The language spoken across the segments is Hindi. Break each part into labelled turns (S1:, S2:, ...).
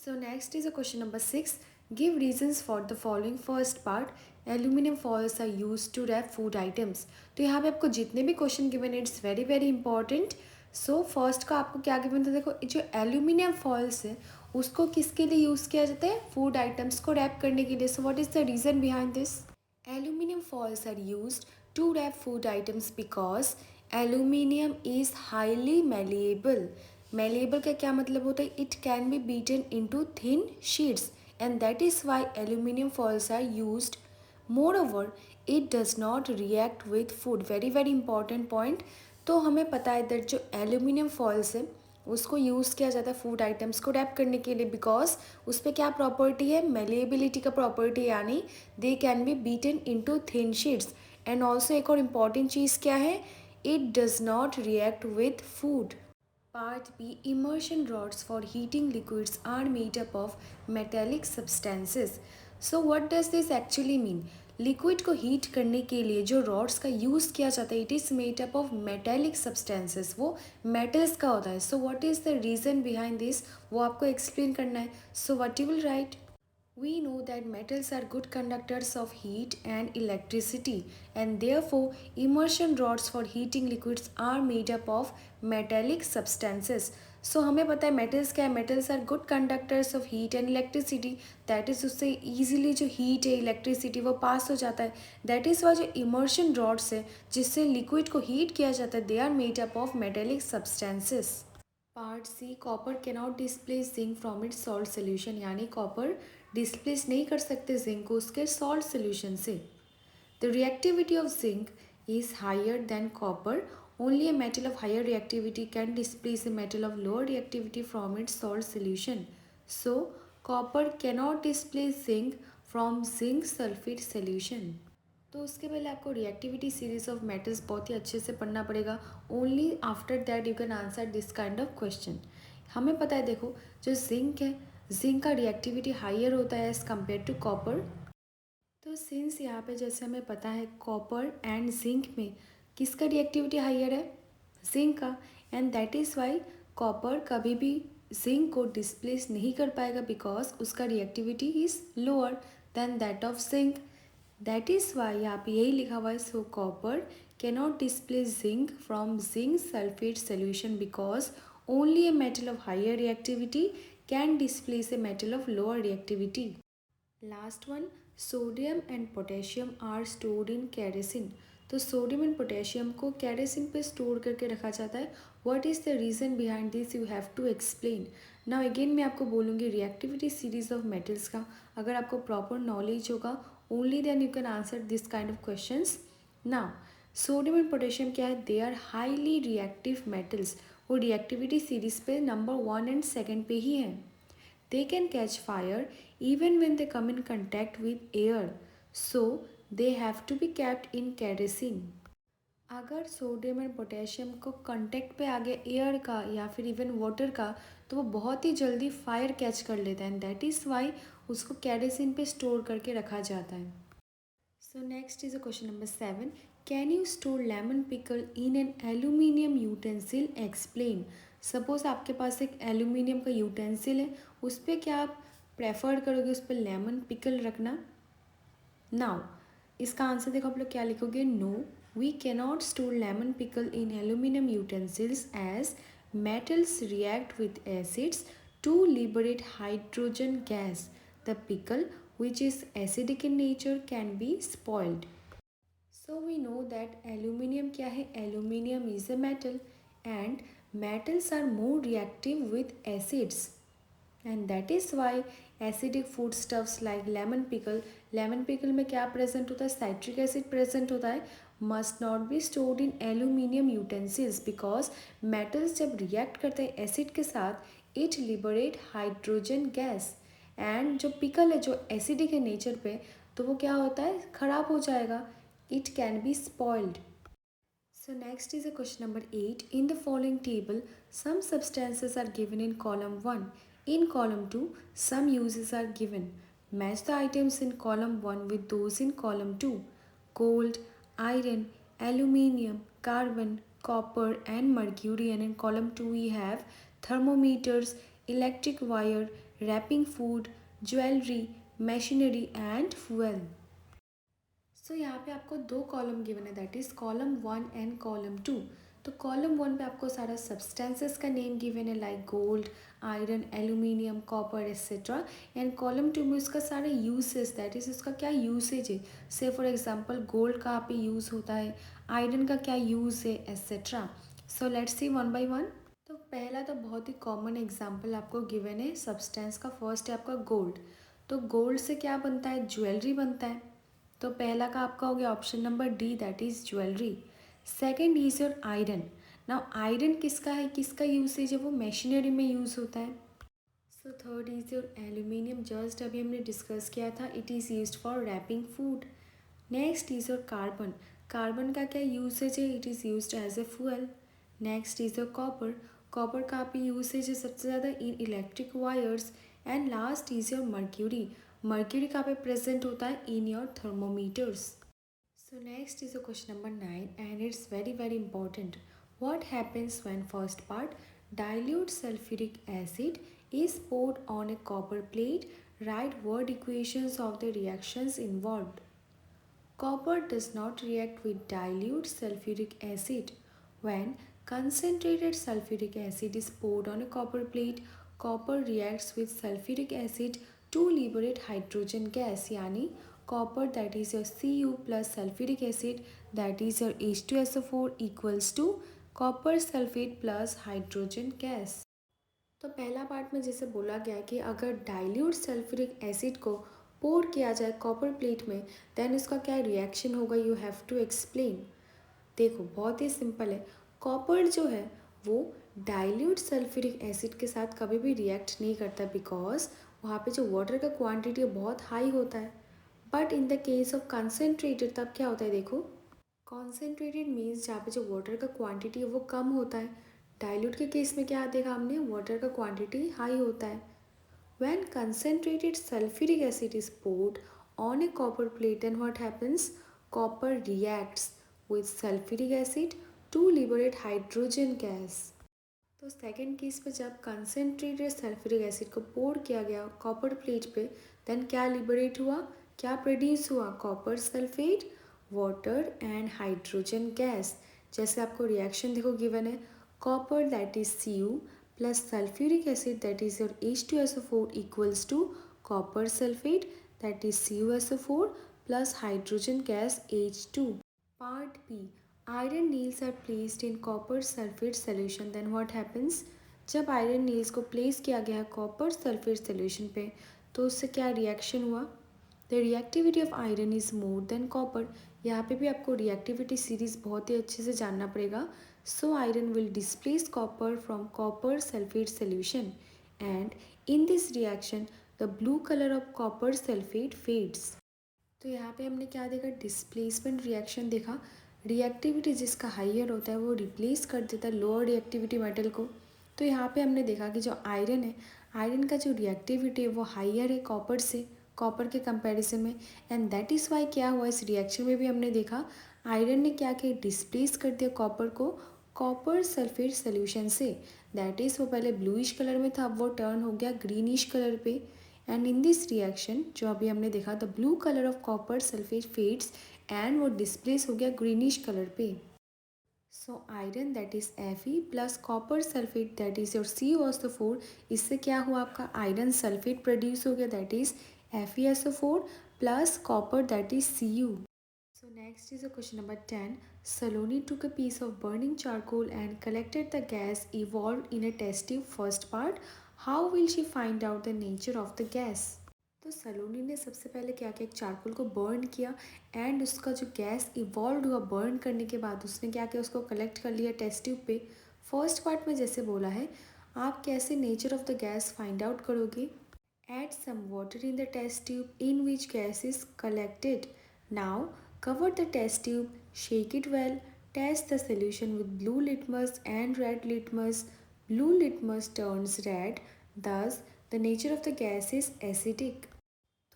S1: So next is a question number 6. Give reasons for the following. First part, aluminum foils are used to wrap food items. तो यहाँ पे आपको जितने भी क्वेश्चन गिवन है it's very very important. So first का आपको क्या गिवन था, देखो जो एल्यूमिनियम फॉइल्स है उसको किसके लिए यूज़ किया जाता है, फूड आइटम्स को रैप करने के लिए. So what is the reason behind this. Aluminium foils are used to wrap food items because aluminium is highly malleable. Malleable का क्या मतलब होता है, it can be beaten into thin sheets and that is why aluminium foils are used. Moreover, it does not react with food. Very very important point. तो हमें पता है that जो aluminium foils है उसको यूज़ किया जाता है फूड आइटम्स को रैप करने के लिए बिकॉज उस पर क्या प्रॉपर्टी है, मेलेबिलिटी का प्रॉपर्टी, यानी they can be beaten into thin sheets. And also एक और इम्पॉर्टेंट चीज़ क्या है, it does not react with food. Part B. Immersion rods for heating liquids are made up of metallic substances. So what does this actually mean? Liquid को हीट करने के लिए जो रॉड्स का यूज़ किया जाता है it is made up of metallic substances, वो मेटल्स का होता है. So what is the reason behind this, वो आपको एक्सप्लेन करना है. So what you will write. We know that metals are good conductors of heat and electricity, and therefore immersion rods for heating liquids are made up of metallic substances. So हमें पता है metals क्या है, metals are good conductors of heat and electricity. That is उससे easily जो heat है electricity वो pass हो जाता है. That is why जो immersion rods है जिससे liquid को heat किया जाता है they are made up of metallic substances. Part C. Copper cannot displace zinc from its salt solution, यानी कॉपर डिस्प्लेस नहीं कर सकते जिंक को उसके सॉल्ट सोल्यूशन से. The reactivity of zinc is higher than copper. Only a metal of higher reactivity can displace a metal of lower reactivity from its salt solution. So copper cannot displace zinc from zinc sulphate solution. तो उसके पहले आपको रिएक्टिविटी सीरीज ऑफ मेटल्स बहुत ही अच्छे से पढ़ना पड़ेगा. Only after that you can answer this kind of question. हमें पता है, देखो जो जिंक है, जिंक का रिएक्टिविटी हायर होता है एज़ कम्पेयर टू कॉपर. तो सिंस यहाँ पे जैसे हमें पता है कॉपर एंड जिंक में किसका रिएक्टिविटी हायर है, जिंक का. And that is Y copper कभी भी जिंक को डिस्प्लेस नहीं कर पाएगा बिकॉज उसका reactivity is lower than that of zinc. That is why यहाँ पे यही लिखा हुआ है. So copper cannot displace zinc from zinc sulphate solution because only a metal of higher reactivity can displace a metal of lower reactivity. Last one, sodium and potassium are stored in kerosene. तो सोडियम एंड पोटेशियम को कैरेसिन पे स्टोर करके रखा जाता है. What is the reason behind this, you have to explain. Now again मैं आपको बोलूँगी रिएक्टिविटी सीरीज ऑफ मेटल्स का. अगर आपको प्रॉपर नॉलेज होगा only then you can answer this kind of questions. Now sodium and potassium क्या है, they are highly reactive metals. वो रिएक्टिविटी सीरीज पे नंबर 1 एंड 2 पे ही हैं. They can catch fire even when they come in contact with air. So they have to be kept in kerosene. अगर सोडियम एंड पोटेशियम को कांटेक्ट पे आ गया एयर का या फिर इवन वाटर का तो वो बहुत ही जल्दी फायर कैच कर लेता है. एंड दैट इज़ वाई उसको कैरेसिन पे स्टोर करके रखा जाता है. So next is a question number 7. Can you store lemon pickle in an aluminium utensil, explain. Suppose आपके पास एक एल्यूमिनियम का यूटेंसिल है, उस पर क्या आप प्रेफर करोगे उस पर लेमन पिकल रखना. नाउ इसका आंसर देखो आप लोग क्या लिखोगे. No, we cannot store lemon pickle in aluminium utensils as metals react with acids to liberate hydrogen gas. The pickle, which is acidic in nature, can be spoiled. So we know that aluminium क्या है, aluminium is a metal and metals are more reactive with acids. And that is why acidic foodstuffs like lemon pickle में क्या present होता है, citric acid present होता है, must not be stored in aluminium utensils because metals जब react करते हैं acid के साथ it liberate hydrogen gas. and जो pickle है जो acidic है nature पे तो वो क्या होता है, ख़राब हो जाएगा, it can be spoiled. So next is a question number 8. In the following table, some substances are given in column 1. In column 2, some uses are given. Match the items in column 1 with those in column 2. Gold, iron, aluminium, carbon, copper and mercury. And in column 2 we have thermometers, electric wire, wrapping food, jewelry, machinery and fuel. सो यहाँ पे आपको दो कॉलम गिवन है, that is column 1 and column 2। तो कॉलम 1 पे आपको सारा सब्सटेंसेस का नेम गिवन है like gold, iron, aluminium, copper etcetera. And column 2 में उसका सारा यूसेज, दैट इज़ उसका क्या यूसेज है। से फॉर एग्जांपल गोल्ड कहाँ पे यूज़ होता है, आयरन का क्या यूज़ है etcetera. So let's see one by one. तो पहला तो बहुत ही कॉमन एग्जाम्पल आपको गिवन है सब्सटेंस का, फर्स्ट है आपका गोल्ड। तो गोल्ड से क्या बनता है, ज्वेलरी बनता है। तो पहला का आपका हो गया option number D, that is jewellery. Second is your iron. Now iron किसका है, किसका यूसेज है, वो मशीनरी में यूज़ होता है। So third is your aluminium, just अभी हमने डिस्कस किया था, it is use for wrapping food. Next is your carbon. Carbon का क्या यूसेज है, it is use as a fuel. Next is your copper. Copper का भी यूसेज है सबसे ज़्यादा in electric wires. And last is your mercury. Mercury कहाँ पे प्रेजेंट होता है, in your thermometers. So next is a question number 9 and it's very important. What happens when first part dilute sulfuric acid is poured on a copper plate? Write word equations of the reactions involved. Copper does not react with dilute sulfuric acid. When concentrated sulfuric acid is poured on a copper plate, copper reacts with sulfuric acid to liberate hydrogen gas, यानी copper that is your Cu plus sulfuric acid that is your H2SO4 equals to copper sulfate plus hydrogen gas। तो पहला पार्ट में जैसे बोला गया कि अगर डाइल्यूट सल्फ्यूरिक एसिड को पोर किया जाए कॉपर प्लेट में, देन इसका क्या रिएक्शन होगा, यू हैव टू एक्सप्लेन। देखो बहुत ही सिंपल है, कॉपर जो है वो डाइल्यूट सल्फ्यूरिक एसिड के साथ कभी भी रिएक्ट नहीं करता, बिकॉज वहाँ पे जो वाटर का क्वांटिटी बहुत हाई होता है। But in the case of concentrated तब क्या होता है, देखो कॉन्सेंट्रेटेड मीन्स जहाँ पे जो वाटर का क्वांटिटी है वो कम होता है। डाइल्यूट के केस में क्या देखा हमने, वाटर का क्वांटिटी हाई होता है। When concentrated sulfuric acid is poured on a copper plate, then what happens? Copper reacts with sulfuric acid to liberate hydrogen gas. तो सेकेंड केस पे जब कंसेंट्रेटेड सल्फ्यूरिक एसिड को पोर किया गया कॉपर प्लेट पे, देन क्या लिबरेट हुआ, क्या प्रोड्यूस हुआ, copper sulphate, water and hydrogen gas. जैसे आपको रिएक्शन देखो गिवन है, copper that is Cu plus sulphuric acid that is your H2SO4 equals to copper sulphate that is CuSO4 plus hydrogen gas H2। Part B, iron nails are placed in copper sulfate solution, then what happens? जब आयरन नील्स को प्लेस किया गया कॉपर सल्फेट सोल्यूशन पे, तो उससे क्या रिएक्शन हुआ, the reactivity of iron is more than copper. यहाँ पे भी आपको रिएक्टिविटी सीरीज बहुत ही अच्छे से जानना पड़ेगा। So iron will displace copper from copper sulphate solution and in this reaction the blue colour of copper sulphate fades. तो यहाँ पे हमने क्या देखा, डिस्प्लेसमेंट रिएक्शन देखा। रिएक्टिविटी जिसका हाइयर होता है वो रिप्लेस कर देता है लोअर रिएक्टिविटी मेटल को। तो यहाँ पे हमने देखा कि जो आयरन है, आयरन का जो रिएक्टिविटी है वो हाइयर है कॉपर से, कॉपर के कंपैरिजन में। एंड दैट इज़ वाई क्या हुआ, इस रिएक्शन में भी हमने देखा आयरन ने क्या किया, डिस्प्लेस कर दिया कॉपर को कॉपर सल्फेट सोल्यूशन से। दैट इज़ वो पहले ब्लूइश कलर में था, अब वो टर्न हो गया ग्रीनिश कलर पे। एंड इन दिस रिएक्शन जो अभी हमने देखा, the blue colour of copper sulphate fades and वो डिस्प्लेस हो गया ग्रीनिश कलर पे। So iron that is Fe plus copper sulphate that is your CuSO4, इससे क्या हुआ आपका आयरन सल्फेट प्रोड्यूस हो गया that is FeSO4 plus copper that is Cu। So next is a question number 10. Saloni took a piece of burning charcoal and collected the gas evolved in a test tube. First part, how will she find out the nature of the gas? तो सलोनी ने सबसे पहले क्या किया, एक चारकोल को बर्न किया एंड उसका जो गैस इवॉल्व हुआ बर्न करने के बाद उसने क्या किया, उसको कलेक्ट कर लिया टेस्ट ट्यूब पे। फर्स्ट पार्ट में जैसे बोला है, आप कैसे nature of the gas find out करोगे, add some water in the test tube in which gas is collected. Now cover the test tube, shake it well, test the solution with blue litmus and red litmus. Blue litmus turns red, thus the nature of the gas is acidic.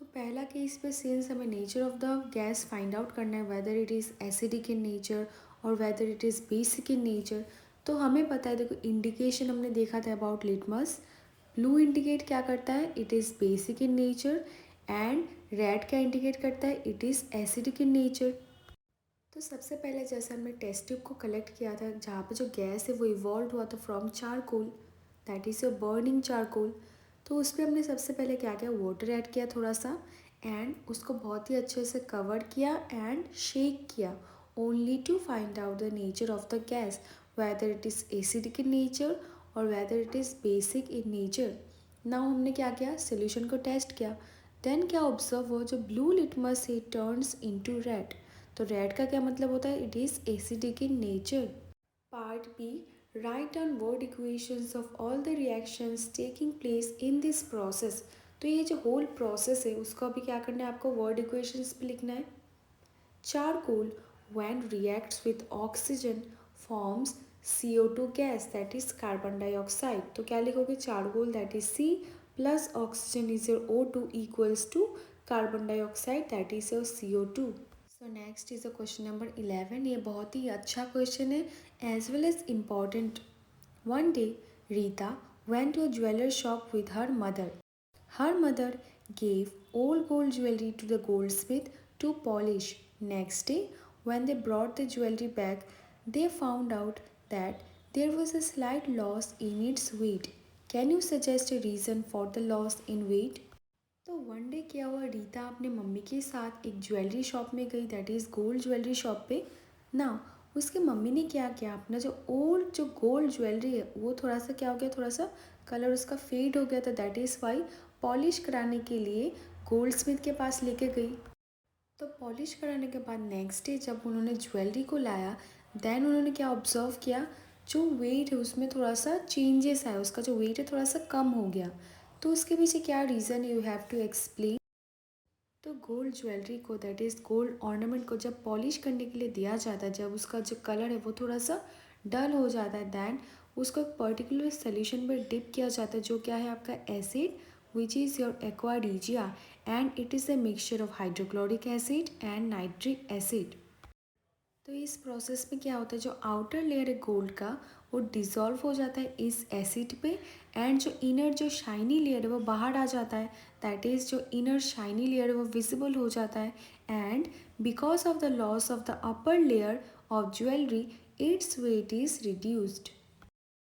S1: तो पहला केस पे सिंस हमें nature of the gas find out करना है, whether it is acidic in nature और whether it is basic in nature. तो हमें पता है, देखो इंडिकेशन हमने देखा था अबाउट लिटमस, ब्लू इंडिकेट क्या करता है, it is basic in nature, and red क्या इंडिकेट करता है, it is acidic in nature. तो सबसे पहले जैसे हमने टेस्ट ट्यूब को कलेक्ट किया था, जहाँ पे जो गैस है वो इवॉल्व हुआ था from charcoal, that is your burning charcoal. तो उस पर हमने सबसे पहले क्या किया, वाटर ऐड किया थोड़ा सा, एंड उसको बहुत ही अच्छे से कवर किया एंड शेक किया, only to find out the nature of the gas, whether it is acidic in nature और whether it is basic in nature. Now हमने क्या किया, सोल्यूशन को टेस्ट किया। देन क्या ऑब्जर्व हुआ, जो ब्लू लिटमस है टर्न्स इनटू रेड। तो रेड का क्या मतलब होता है, it is acidic in nature. Part B, write down word equations of all the reactions taking place in this process. तो ये जो होल प्रोसेस है उसको अभी क्या करना है, आपको वर्ड इक्वेशंस पे लिखना है। Charcoal, when reacts with oxygen, forms CO2 gas, that is carbon dioxide. तो क्या लिखोगे, charcoal that is C plus oxygen is your O2 equals to carbon dioxide that is your CO2. So next is a question number 11. ये बहुत ही अच्छा question है as well as important. One day, Rita went to a jeweler shop with her mother. Her mother gave old gold jewelry to the goldsmith to polish. Next day, when they brought the jewelry back, they found out that there was a slight loss in its weight. Can you suggest a reason for the loss in weight? तो वन डे क्या हुआ, रीता अपने मम्मी के साथ एक ज्वेलरी शॉप में गई, that is gold jewellery shop पे ना। उसके मम्मी ने क्या किया, अपना जो ओल्ड जो गोल्ड ज्वेलरी है वो थोड़ा सा क्या हो गया, थोड़ा सा कलर उसका फेड हो गया था, दैट इज़ वाई पॉलिश कराने के लिए गोल्ड स्मिथ के पास लेके गई। तो पॉलिश कराने के बाद नेक्स्ट डे जब उन्होंने ज्वेलरी को लाया, देन उन्होंने क्या ऑब्जर्व किया, जो वेट है उसमें थोड़ा सा चेंजेस आया, उसका जो वेट है थोड़ा सा कम हो गया। तो उसके पीछे क्या रीज़न है, यू हैव टू एक्सप्लेन। तो गोल्ड ज्वेलरी को, दैट इज़ गोल्ड ऑर्नामेंट को जब पॉलिश करने के लिए दिया जाता है, जब उसका जो कलर है वो थोड़ा सा डल हो जाता है, दैन उसको एक पर्टिकुलर सोल्यूशन में डिप किया जाता है, जो क्या है आपका acid, which is your aqua regia, and it is a mixture of hydrochloric acid and nitric acid. तो इस प्रोसेस में क्या होता है, जो आउटर लेयर है गोल्ड का वो डिज़ोल्व हो जाता है इस एसिड पे, एंड जो इनर जो शाइनी लेयर है वो बाहर आ जाता है, दैट इज़ जो इनर शाइनी लेयर है वो विजिबल हो जाता है, and because of the loss of the upper layer of jewellery its weight is reduced.